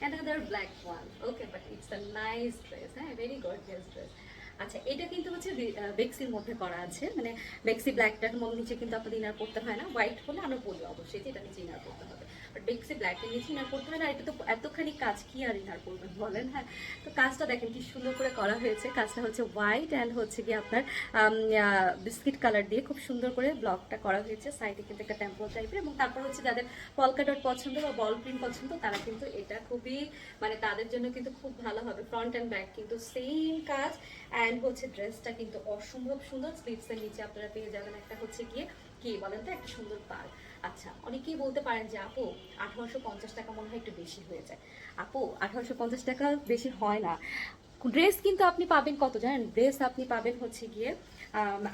another black one. Okay, but it's a nice dress, হ্যাঁ, very gorgeous dress. আচ্ছা, এটা কিন্তু হচ্ছে বেক্সির মধ্যে করা আছে, মানে বেক্সি ব্ল্যাকটার মধ্যে নিচে কিন্তু আপনাদের ইনার করতে হয় না, হোয়াইট হলে আমরা বলি অবশ্যই যে এটা নিচে ইনার করতে হবে, বাট বেক্সি ব্ল্যাকের নিচে ইনার করতে হয় না। এটা তো এতখানি কাজ কি আর ইনার করবেন বলেন, হ্যাঁ। তো কাজটা দেখেন কি সুন্দর করে করা হয়েছে, কাজটা হচ্ছে হোয়াইট অ্যান্ড হচ্ছে কি আপনার বিস্কিট কালার দিয়ে খুব সুন্দর করে ব্লকটা করা হয়েছে, সাইডে কিন্তু একটা টেম্পল টাইপের, এবং তারপর হচ্ছে যাদের পলকা ডট পছন্দ বা বল প্রিন্ট পছন্দ তারা কিন্তু এটা খুবই মানে তাদের জন্য কিন্তু খুব ভালো হবে। ফ্রন্ট অ্যান্ড ব্যাক কিন্তু সেম কাজ, অ্যান্ড হচ্ছে ড্রেসটা কিন্তু অসম্ভব সুন্দর। স্লিভসের নিচে আপনারা পেয়ে যাবেন একটা হচ্ছে গিয়ে কি বলেন তো, একটা সুন্দর পার। আচ্ছা, অনেকেই বলতে পারেন যে আপু 1850 টাকা মনে হয় একটু বেশি হয়ে যায়। আপু 1850 টাকা বেশি হয় না। ড্রেস কিন্তু আপনি পাবেন কত জানেন, ড্রেস আপনি পাবেন হচ্ছে গিয়ে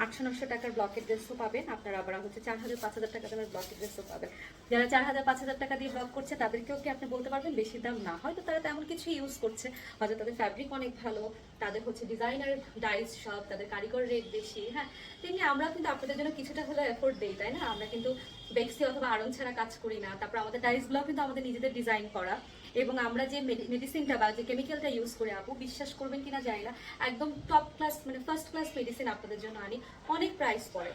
800-900 টাকার ব্লকের ড্রেসও পাবেন আপনারা, আবার হচ্ছে 4000-5000 টাকা দামের ব্লকের ড্রেসও পাবেন। যারা 4000-5000 টাকা দিয়ে ব্লক করছে তাদেরকেও কি আপনি বলতে পারবেন বেশি দাম না, হয়তো তারা তেমন কিছু ইউজ করছে, হয়তো তাদের ফ্যাব্রিক অনেক ভালো, তাদের হচ্ছে ডিজাইনার ডাইস সব, তাদের কারিগর রেট বেশি, হ্যাঁ। তেমনি আমরা কিন্তু আপনাদের জন্য কিছুটা হলে এফোর্ট দিই, তাই না? আমরা কিন্তু বেক্সি অথবা আড়ং ছাড়া কাজ করি না। তারপর আমাদের ডাইসগুলো কিন্তু আমাদের নিজেদের ডিজাইন করা, এবং আমরা যে মেডিসিনটা বা যে কেমিক্যালটা ইউজ করে আপু বিশ্বাস করবেন কিনা জানি না, একদম টপ ক্লাস মানে ফার্স্ট ক্লাস মেডিসিন আপনাদের জন্য আনি। অনেক প্রাইস পড়ে,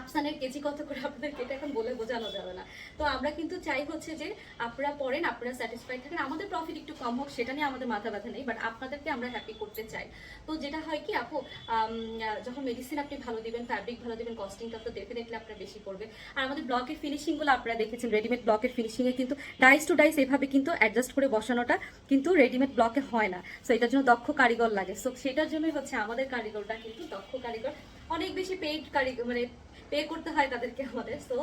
আফসানের কেজি কত করে আপনাদেরকে এটা এখন বলে বোঝানো যাবে না। তো আমরা কিন্তু চাই হচ্ছে যে আপনারা পড়েন, আপনারা স্যাটিসফাইড থাকেন, আমাদের প্রফিট একটু কম হোক সেটা নিয়ে আমাদের মাথা ব্যথা নেই, বাট আপনাদেরকে আমরা হ্যাপি করতে চাই। তো যেটা হয় কি আপু, যখন মেডিসিন আপনি ভালো দিবেন, ফ্যাব্রিক ভালো দিবেন, কস্টিংটা তো ডেফিনেটলি আপনার বেশি পড়বে। আর আমাদের ব্লকের ফিনিশিংগুলো আপনারা দেখেছেন, রেডিমেড ব্লকের ফিনিশিংয়ে কিন্তু ডাইস টু ডাইস এভাবে কিন্তু অ্যাডজাস্ট করে বসানোটা কিন্তু রেডিমেড ব্লকে হয় না। সো এটার জন্য দক্ষ কারিগর লাগে, সো সেটার জন্যই হচ্ছে আমাদের কারিগরটা কিন্তু দক্ষ কারিগর, অনেক বেশি পেইড কারিগর মানে পে করতে হয় তাদেরকে আমাদের। সো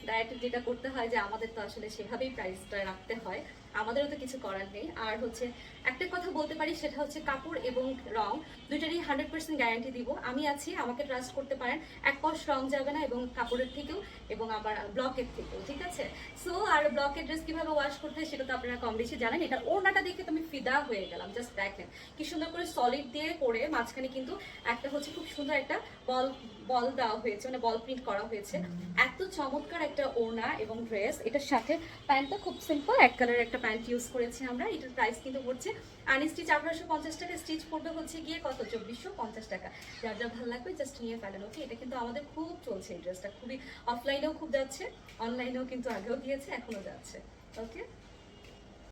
ডাইরেক্ট যেটা করতে হয় যে আমাদের তো আসলে সেভাবেই প্রাইসটা রাখতে হয়, আমাদেরও তো কিছু করার নেই। আর হচ্ছে একটা কথা বলতে পারি, সেটা হচ্ছে কাপড় এবং রং দুইটারই 100% গ্যারান্টি দিব, আমি আছি, আমাকে ট্রাস্ট করতে পারেন। এক কষ রং যাবে না, এবং কাপড়ের থেকেও এবং আবার ব্লকের থেকেও, ঠিক আছে? সো আর ব্লকের ড্রেস কিভাবে ওয়াশ করতে হয় সেটা তো আপনারা কম বেশি জানেন। এটা ওড়নাটা দেখে তো আমি ফিদা হয়ে গেলাম, জাস্ট দেখেন কি সুন্দর করে সলিড দিয়ে করে মাঝখানে কিন্তু একটা হচ্ছে খুব সুন্দর একটা বল বল দেওয়া হয়েছে, মানে বল প্রিন্ট করা হয়েছে। এত চমৎকার একটা ওড়না এবং ড্রেস, এটার সাথে প্যান্টটা খুব সিম্পল এক কালারের একটা প্যান্ট ইউজ করেছি আমরা। এটার প্রাইস কিন্তু পড়ছে আনস্টিচ 1850 টাকা, স্টিচ পড়বে হচ্ছে গিয়ে কত 2450 টাকা। যার যা ভালো লাগবে জাস্ট নিয়ে ফেলেন, ওকে? এটা কিন্তু আমাদের খুব চলছে এই ড্রেসটা, খুবই অফলাইনেও খুব যাচ্ছে, অনলাইনেও কিন্তু আগেও দিয়েছে, এখনো যাচ্ছে, ওকে?